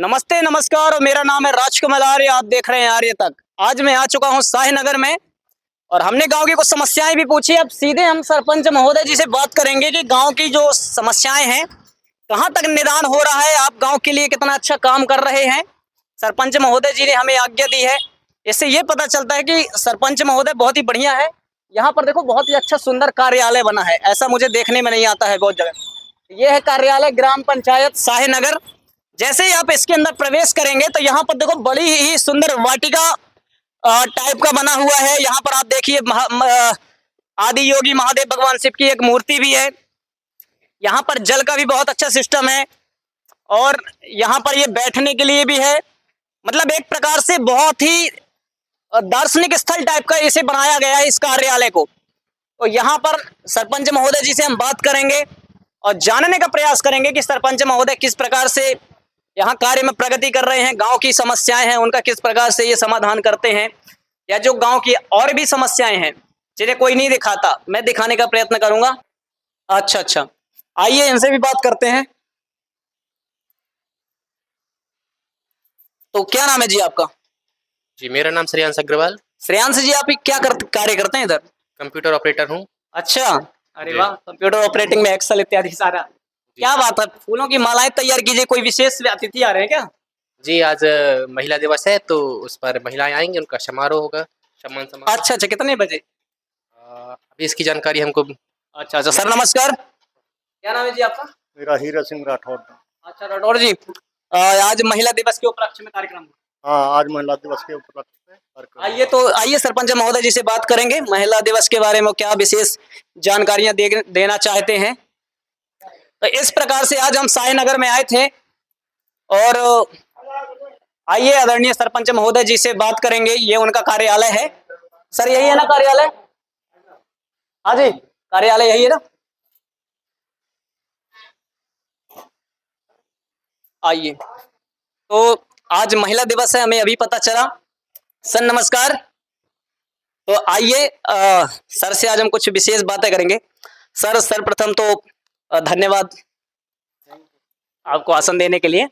नमस्ते नमस्कार और मेरा नाम है राजकमल आर्य। आप देख रहे हैं आर्य तक। आज मैं आ चुका हूं शाहीनगर में और हमने गांव की कुछ समस्याएं भी पूछी। अब सीधे हम सरपंच महोदय जी से बात करेंगे कि गांव की जो समस्याएं हैं कहां तक निदान हो रहा है। आप गांव के लिए कितना अच्छा काम कर रहे हैं। सरपंच महोदय जी ने हमें आज्ञा दी है। इससे ये पता चलता है कि सरपंच महोदय बहुत ही बढ़िया है। यहाँ पर देखो बहुत ही अच्छा सुंदर कार्यालय बना है। ऐसा मुझे देखने में नहीं आता है बहुत जगह। ये है कार्यालय ग्राम पंचायत शाहीनगर। जैसे ही आप इसके अंदर प्रवेश करेंगे तो यहाँ पर देखो बड़ी ही सुंदर वाटिका टाइप का बना हुआ है। यहाँ पर आप देखिए आदि योगी महादेव भगवान शिव की एक मूर्ति भी है। यहाँ पर जल का भी बहुत अच्छा सिस्टम है और यहाँ पर ये बैठने के लिए भी है। मतलब एक प्रकार से बहुत ही दार्शनिक स्थल टाइप का इसे बनाया गया है इस कार्यालय को। तो यहाँ पर सरपंच महोदय जी से हम बात करेंगे और जानने का प्रयास करेंगे कि सरपंच महोदय किस प्रकार से यहाँ कार्य में प्रगति कर रहे हैं। गांव की समस्याएं हैं उनका किस प्रकार से ये समाधान करते हैं, या जो गांव की और भी समस्याएं हैं जिन्हें कोई नहीं दिखाता, मैं दिखाने का प्रयत्न करूंगा। अच्छा, आइए इनसे भी बात करते हैं। तो क्या नाम है जी आपका? जी, मेरा नाम श्रेयांश अग्रवाल। श्रेयांश जी, आप क्या कार्य करते हैं इधर? कंप्यूटर ऑपरेटर हूँ। अच्छा, अरे वाह, कंप्यूटर ऑपरेटिंग में एक्सेल इत्यादि सारा। क्या बात है, फूलों की मालाएं तैयार कीजिए। कोई विशेष अतिथि आ रहे हैं क्या? जी, आज महिला दिवस है तो उस पर महिलाएं आएंगी, उनका समारोह होगा, सम्मान समारोह। अच्छा, कितने बजे? अभी इसकी जानकारी हमको। अच्छा, सर नमस्कार। क्या नाम है जी आपका? मेरा हीरा सिंह राठौर। अच्छा राठौर जी, आज महिला दिवस के उपलक्ष्य में कार्यक्रम। हाँ, आज महिला दिवस के उपलक्ष्य में कार्यक्रम। आइए सरपंच महोदय जी से बात करेंगे। महिला दिवस के बारे में क्या विशेष जानकारियां देना चाहते हैं। तो इस प्रकार से आज हम शाहीनगर में आए थे और आइए आदरणीय सरपंच महोदय जी से बात करेंगे। ये उनका कार्यालय है। सर यही है ना कार्यालय? हाँ जी, कार्यालय यही है ना। आइए, तो आज महिला दिवस है, हमें अभी पता चला। सर नमस्कार। तो आइए सर से आज हम कुछ विशेष बातें करेंगे। सर सर्वप्रथम तो धन्यवाद आपको आसन देने के लिए।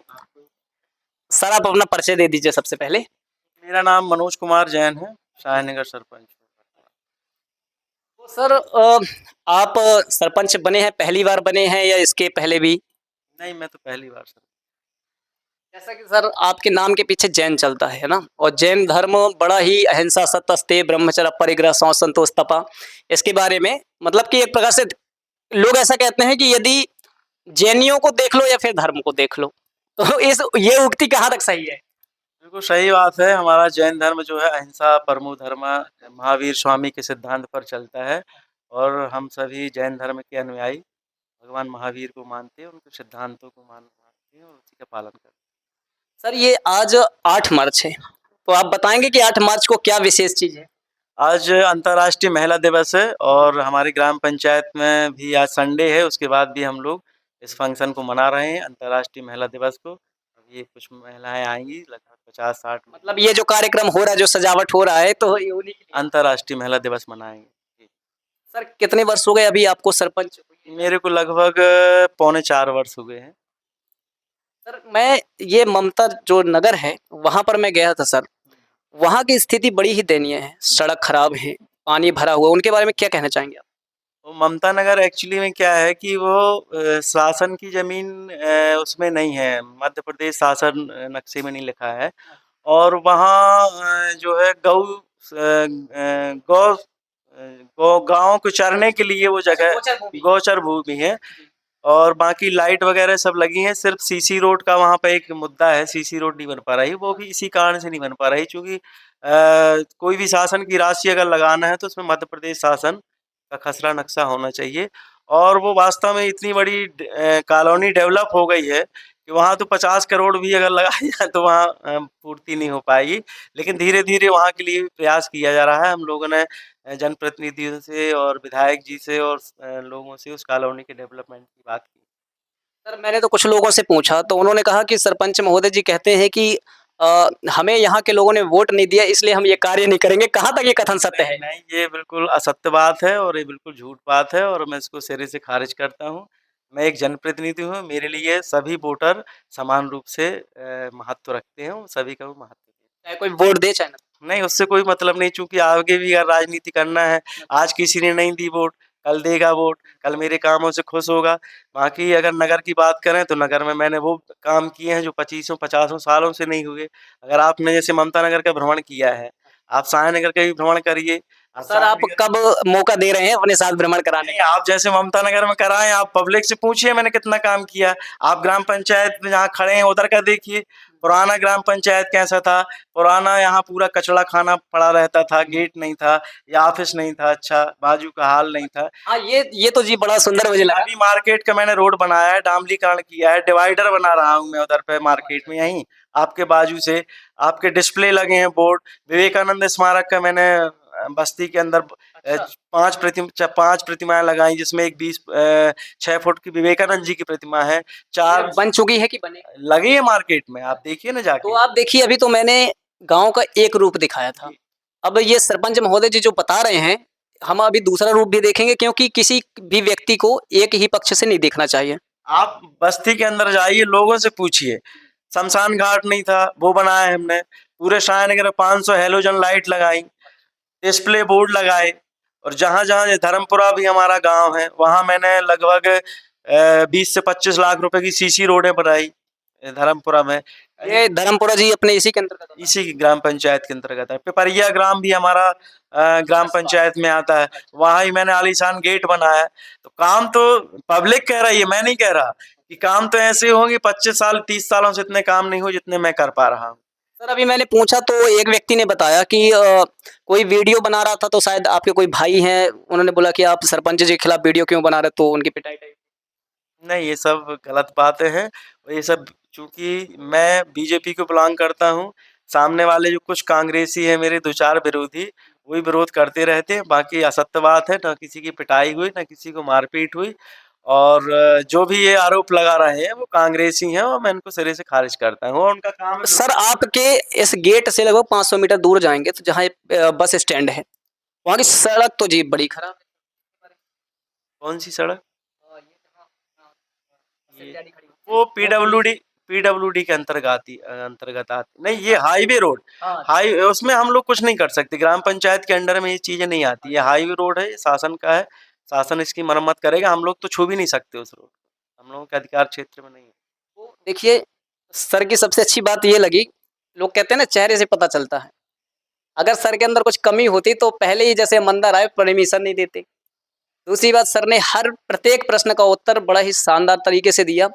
सर आप अपना परिचय दे दीजिए सबसे पहले। मेरा नाम मनोज कुमार जैन है, शाहीनगर सरपंच। तो सर आप सरपंच बने हैं, पहली बार बने हैं या इसके पहले भी? नहीं, मैं तो पहली बार सर। जैसा कि सर आपके नाम के पीछे जैन चलता है ना, और जैन धर्म बड़ा ही अहिंसा सत्यस्तेय ब्रह्मचर्य परिग्रह सौ संतोष तपा, इसके बारे में मतलब कि एक प्रकार से लोग ऐसा कहते हैं कि यदि जैनियों को देख लो या फिर धर्म को देख लो, तो ये उक्ति कहाँ तक सही है? बिल्कुल सही बात है। हमारा जैन धर्म जो है अहिंसा परमो धर्म महावीर स्वामी के सिद्धांत पर चलता है और हम सभी जैन धर्म के अनुयायी भगवान महावीर को मानते हैं, उनके सिद्धांतों को मानते हैं और उसी का पालन करते हैं। सर ये आज 8 मार्च है, तो आप बताएंगे कि 8 मार्च को क्या विशेष चीज है? आज अंतर्राष्ट्रीय महिला दिवस है और हमारी ग्राम पंचायत में भी आज संडे है, उसके बाद भी हम लोग इस फंक्शन को मना रहे हैं, अंतर्राष्ट्रीय महिला दिवस को। अब ये कुछ महिलाएं आएंगी, लगभग 50-60। मतलब ये जो कार्यक्रम हो रहा है, जो सजावट हो रहा है, तो ये उन्हीं के लिए अंतर्राष्ट्रीय महिला दिवस मनाएंगे। सर कितने वर्ष हो गए अभी आपको सरपंच? मेरे को लगभग 3.25 वर्ष हो गए हैं। सर मैं ये ममता जो नगर है वहां पर मैं गया था सर, वहां की स्थिति बड़ी ही दयनीय है। सड़क खराब है, पानी भरा हुआ, उनके बारे में क्या कहना चाहेंगे आप? वो ममता नगर एक्चुअली में क्या है कि वो शासन की ज़मीन उसमें नहीं है, मध्य प्रदेश शासन नक्शे में नहीं लिखा है और वहाँ जो है गौ गाँव को चरने के लिए वो जगह गोचर भूमि है और बाकी लाइट वगैरह सब लगी हैं। सिर्फ सीसी रोड का वहाँ पे एक मुद्दा है, सीसी रोड नहीं बन पा रही, वो भी इसी कारण से नहीं बन पा रही क्योंकि कोई भी शासन की राशि अगर लगाना है तो उसमें मध्य प्रदेश शासन का खसरा नक्शा होना चाहिए और वो वास्तव में इतनी बड़ी कॉलोनी डेवलप हो गई है कि वहाँ तो 50 करोड़ भी अगर लगाया जाए तो वहाँ पूर्ति नहीं हो पाएगी। लेकिन धीरे-धीरे वहाँ के लिए प्रयास किया जा रहा है। हम लोगों ने जनप्रतिनिधियों से और विधायक जी से और लोगों से उस कॉलोनी के डेवलपमेंट की बात की। सर मैंने तो कुछ लोगों से पूछा तो उन्होंने कहा कि सरपंच महोदय जी कहते हैं कि हमें यहाँ के लोगों ने वोट नहीं दिया इसलिए हम ये कार्य नहीं करेंगे। कहाँ तक ये कथन सत्य है? नहीं, ये बिल्कुल असत्य बात है और ये बिल्कुल झूठ बात है और मैं इसको सिरे से खारिज करता हूँ। मैं एक जनप्रतिनिधि हूँ, मेरे लिए सभी वोटर समान रूप से महत्व रखते हैं, सभी का वो महत्व देते चाहे कोई वोट दे चाहे ना। हैं। नहीं, उससे कोई मतलब नहीं, चूँकि आगे भी अगर राजनीति करना है, आज किसी ने नहीं दी वोट, कल देगा वोट, कल मेरे कामों से खुश होगा। बाकी अगर नगर की बात करें तो नगर में मैंने वो काम किए हैं जो 25-50 सालों से नहीं हुए। अगर आपने जैसे ममता नगर का भ्रमण किया है, आप साय नगर का भी भ्रमण करिए। सर आप कब मौका दे रहे हैं अपने साथ भ्रमण कराने नहीं, आप जैसे ममता नगर में कराएं, आप पब्लिक से पूछिए मैंने कितना काम किया। आप ग्राम पंचायत में जहाँ खड़े हैं उधर का देखिए, पुराना ग्राम पंचायत कैसा था। पुराना यहाँ पूरा कचड़ा खाना पड़ा रहता था, गेट नहीं था या ऑफिस नहीं था, अच्छा बाजू का हाल नहीं था। हाँ ये तो जी बड़ा सुंदर मुझे लगा। अभी मार्केट का मैंने रोड बनाया है, डामलीकरण किया है, डिवाइडर बना रहा हूँ मैं उधर पे मार्केट में, यहीं आपके बाजू से आपके डिस्प्ले लगे हैं बोर्ड। विवेकानंद स्मारक का मैंने बस्ती के अंदर अच्छा। 5 प्रतिमाएं लगाई, जिसमें एक 6 फुट की विवेकानंद जी की प्रतिमा है। 4 बन चुकी है कि बने? लगी है मार्केट में, आप देखिए ना तो जाके। आप देखिए अभी तो मैंने गांव का एक रूप दिखाया था, अब ये सरपंच महोदय जी जो बता रहे हैं हम अभी दूसरा रूप भी देखेंगे, क्योंकि किसी भी व्यक्ति को एक ही पक्ष से नहीं देखना चाहिए। आप बस्ती के अंदर जाइए, लोगों से पूछिए, शमशान घाट नहीं था, वो बनाया है हमने। पूरे सायनगर में 500 हेलोजन लाइट लगाई, डिस्प्ले बोर्ड लगाए। और जहाँ जहाँ ये धर्मपुरा भी हमारा गांव है, वहाँ मैंने लगभग 20 से 25 लाख रुपए की सीसी रोडें बनाई धर्मपुरा में। ये धर्मपुरा जी अपने इसी के अंतर्गत आता है? इसी की ग्राम पंचायत के अंतर्गत है। पिपरिया ग्राम भी हमारा ग्राम पंचायत में आता है, वहाँ ही मैंने आलीशान गेट बनाया है। तो काम तो पब्लिक कह रही है, मैं नहीं कह रहा कि काम तो ऐसे होंगे। 25 साल 30 सालों से इतने काम नहीं हुए जितने मैं कर पा रहा हूँ। सर अभी मैंने पूछा तो एक व्यक्ति ने बताया कि कोई वीडियो बना रहा था, तो शायद आपके कोई भाई हैं, उन्होंने बोला कि आप सरपंच जी के खिलाफ वीडियो क्यों बना रहे, तो उनकी पिटाई टाइप। नहीं, ये सब गलत बातें हैं। और ये सब चूंकि मैं बीजेपी को बिलोंग करता हूँ, सामने वाले जो कुछ कांग्रेसी हैं मेरे 2-4 विरोधी, वही विरोध करते रहते हैं। बाकी असत्य बात है, ना किसी की पिटाई हुई, ना किसी को मारपीट हुई। और जो भी ये आरोप लगा रहे हैं वो कांग्रेसी हैं, और मैं इनको सिरे से खारिज करता हूँ। और उनका काम है। सर आपके इस गेट से लगभग 500 मीटर दूर जाएंगे तो जहाँ बस स्टैंड है, वहाँ की सड़क तो जी बड़ी खराब है। कौन सी सड़क? वो पीडब्ल्यूडी के अंतर्गत आती नहीं, ये हाईवे रोड। हाई उसमें हम लोग कुछ नहीं कर सकते, ग्राम पंचायत के अंडर में ये चीजें नहीं आती। ये हाईवे रोड है, ये शासन का है, शासन इसकी मरम्मत करेगा। हम लोग तो छू भी नहीं सकते उस रोड को, हम लोगों के अधिकार क्षेत्र में नहीं है। तो देखिए सर की सबसे अच्छी बात ये लगी, लोग कहते हैं ना चेहरे से पता चलता है। अगर सर के अंदर कुछ कमी होती तो पहले ही जैसे मंदिर आए परमिशन नहीं देते। दूसरी बात, सर ने हर प्रत्येक प्रश्न का उत्तर बड़ा ही शानदार तरीके से दिया।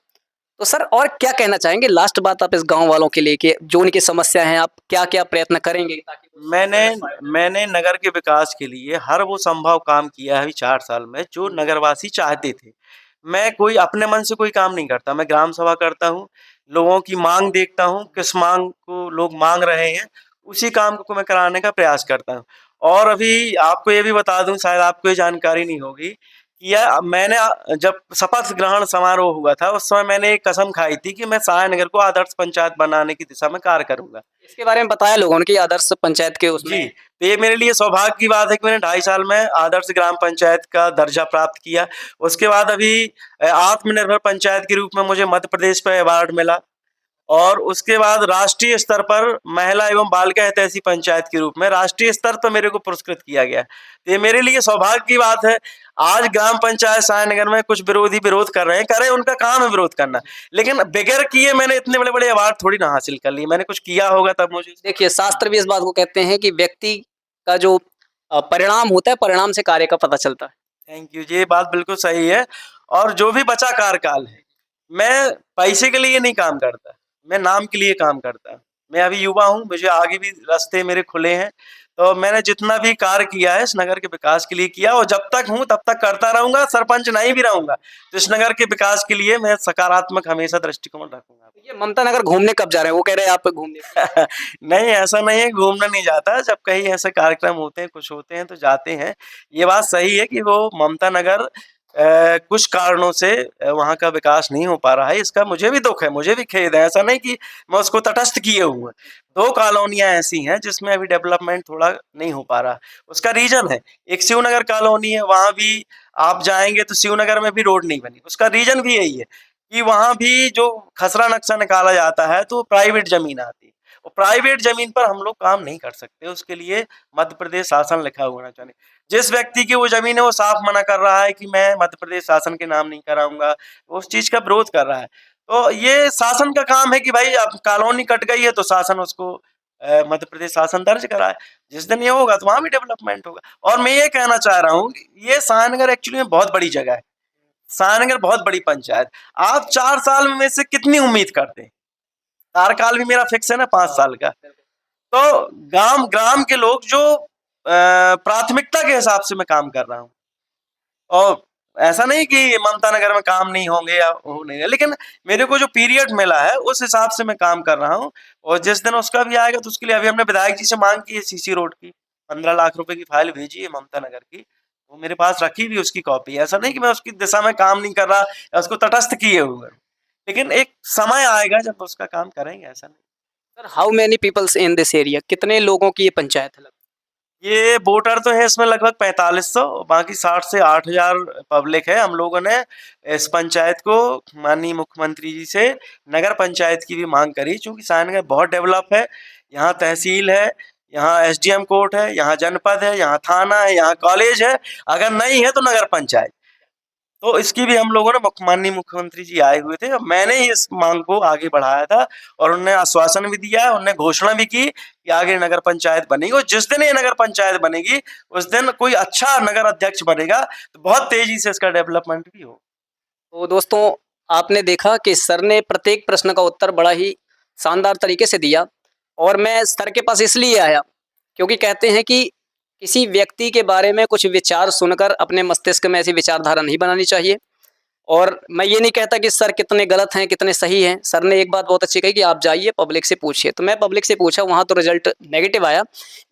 तो सर और क्या कहना चाहेंगे, लास्ट बात आप इस गांव वालों के लिए कि जो उनकी समस्या है, आप क्या क्या प्रयत्न करेंगे ताकि मैंने नगर के विकास के लिए हर वो संभव काम किया है अभी 4 साल में, जो नगरवासी चाहते थे। मैं कोई अपने मन से कोई काम नहीं करता, मैं ग्राम सभा करता हूँ, लोगों की मांग देखता हूँ, किस मांग को लोग मांग रहे हैं, उसी काम को मैं कराने का प्रयास करता हूँ। और अभी आपको ये भी बता दूं, शायद आपको ये जानकारी नहीं होगी कि मैंने जब शपथ ग्रहण समारोह हुआ था, उस समय मैंने एक कसम खाई थी कि मैं साय नगर को आदर्श पंचायत बनाने की दिशा में कार्य करूंगा। इसके बारे में बताया लोगों ने कि आदर्श पंचायत के उसमें। जी, तो ये मेरे लिए सौभाग्य की बात है कि मैंने 2.5 साल में आदर्श ग्राम पंचायत का दर्जा प्राप्त किया। उसके बाद अभी आत्मनिर्भर पंचायत के रूप में मुझे मध्य प्रदेश का अवार्ड मिला। और उसके बाद राष्ट्रीय स्तर पर महिला एवं बालिका हितैषी पंचायत के रूप में राष्ट्रीय स्तर पर मेरे को पुरस्कृत किया गया। तो ये मेरे लिए सौभाग्य की बात है। आज ग्राम पंचायत सायनगर में कुछ विरोधी विरोध कर रहे हैं, करें, उनका काम है विरोध करना, लेकिन बगैर किए मैंने इतने बड़े बड़े अवार्ड थोड़ी ना हासिल कर लिए। मैंने कुछ किया होगा तब मुझे। देखिए शास्त्र भी इस बात को कहते हैं कि व्यक्ति का जो परिणाम होता है, परिणाम से कार्य का पता चलता है। थैंक यू, ये बात बिल्कुल सही है। और जो भी बचा कार्यकाल है, मैं पैसे के लिए नहीं काम करता, मैं नाम के लिए काम करता। मैं अभी युवा हूँ, मुझे आगे भी रास्ते मेरे खुले हैं। तो मैंने जितना भी कार्य किया है इस नगर के विकास के लिए किया, और जब तक हूँ तब तक करता रहूंगा। सरपंच नहीं भी रहूंगा तो इस नगर के विकास के लिए मैं सकारात्मक हमेशा दृष्टिकोण रखूंगा। ये ममता नगर घूमने कब जा रहे हैं? वो कह रहे हैं आप घूमने। नहीं, ऐसा नहीं है, घूमना नहीं जाता। जब कहीं ऐसे कार्यक्रम होते हैं, कुछ होते हैं तो जाते हैं। ये बात सही है कि वो ममता नगर कुछ कारणों से वहाँ का विकास नहीं हो पा रहा है। इसका मुझे भी दुख है, मुझे भी खेद है। ऐसा नहीं कि मैं उसको तटस्थ किए हुए। 2 कॉलोनियां ऐसी हैं जिसमें अभी डेवलपमेंट थोड़ा नहीं हो पा रहा। उसका रीजन है, एक शिवनगर कॉलोनी है, वहाँ भी आप जाएंगे तो शिवनगर में भी रोड नहीं बनी। उसका रीजन भी यही है कि वहां भी जो खसरा नक्शा निकाला जाता है तो प्राइवेट जमीन आती है, और प्राइवेट जमीन पर हम लोग काम नहीं कर सकते। उसके लिए मध्य प्रदेश शासन लिखा होना चाहिए। जिस व्यक्ति की वो जमीन है वो साफ मना कर रहा है कि मैं मध्य प्रदेश शासन के नाम नहीं कराऊंगा, वो उस चीज का विरोध कर रहा है। तो ये शासन का काम है कि भाई अब कॉलोनी कट गई है तो शासन उसको मध्य प्रदेश शासन दर्ज कराए। जिस दिन ये होगा तो वहां भी डेवलपमेंट होगा। और मैं ये कहना चाह रहा हूँ कि ये सायनगर एक्चुअली में बहुत बड़ी जगह है, सायनगर बहुत बड़ी पंचायत। आप 4 साल में से कितनी उम्मीद करते हैं? कार्यकाल भी मेरा फिक्स है ना 5 साल का। तो ग्राम के लोग जो प्राथमिकता के हिसाब से मैं काम कर रहा हूँ, और ऐसा नहीं कि ममता नगर में काम नहीं होंगे या हो नहीं, लेकिन मेरे को जो पीरियड मिला है उस हिसाब से मैं काम कर रहा हूँ। और जिस दिन उसका भी आएगा तो उसके लिए अभी हमने विधायक जी से मांग की है, सीसी रोड की 15 लाख रुपए की फाइल भेजी है ममता नगर की, वो मेरे पास रखी भी उसकी कॉपी। ऐसा नहीं कि मैं उसकी दिशा में काम नहीं कर रहा या उसको तटस्थ किए हुए, लेकिन एक समय आएगा जब उसका काम करेंगे, ऐसा नहीं। Sir how many peoples in this area, कितने लोगों की ये पंचायत है? ये वोटर तो है इसमें लगभग 4500, बाकी 60 से 8000 पब्लिक है। हम लोगों ने इस पंचायत को माननीय मुख्यमंत्री जी से नगर पंचायत की भी मांग करी, क्योंकि सायनगर बहुत डेवलप है। यहाँ तहसील है, यहाँ एसडीएम कोर्ट है, यहाँ जनपद है, यहाँ थाना है, यहाँ कॉलेज है, अगर नहीं है तो नगर पंचायत। तो इसकी भी हम लोगों ने माननीय मुख्यमंत्री जी आए हुए थे, मैंने ही इस मांग को आगे बढ़ाया था और उन्होंने आश्वासन भी दिया है, उन्होंने घोषणा भी की कि आगे नगर पंचायत बनेगी। और जिस दिन ये नगर पंचायत बनेगी उस दिन कोई अच्छा नगर अध्यक्ष बनेगा तो बहुत तेजी से इसका डेवलपमेंट भी हो। तो दोस्तों आपने देखा कि सर ने प्रत्येक प्रश्न का उत्तर बड़ा ही शानदार तरीके से दिया, और मैं सर के पास इसलिए आया क्योंकि कहते हैं कि किसी व्यक्ति के बारे में कुछ विचार सुनकर अपने मस्तिष्क में ऐसी विचारधारा नहीं बनानी चाहिए। और मैं ये नहीं कहता कि सर कितने गलत हैं कितने सही हैं। सर ने एक बात बहुत अच्छी कही कि आप जाइए पब्लिक से पूछिए, तो मैं पब्लिक से पूछा, वहाँ तो रिजल्ट नेगेटिव आया,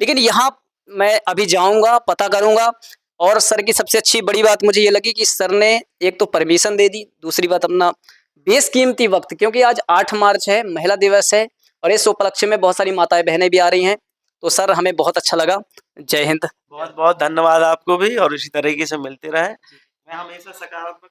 लेकिन यहाँ मैं अभी जाऊँगा, पता करूँगा। और सर की सबसे अच्छी बड़ी बात मुझे ये लगी कि सर ने एक तो परमिशन दे दी, दूसरी बात अपना बेशकीमती वक्त, क्योंकि आज 8 मार्च है, महिला दिवस है, और इस उपलक्ष्य में बहुत सारी माताएं बहनें भी आ रही हैं। तो सर हमें बहुत अच्छा लगा। जय हिंद। बहुत बहुत धन्यवाद आपको भी, और इसी तरीके से मिलते रहें। मैं हमेशा सकारात्मक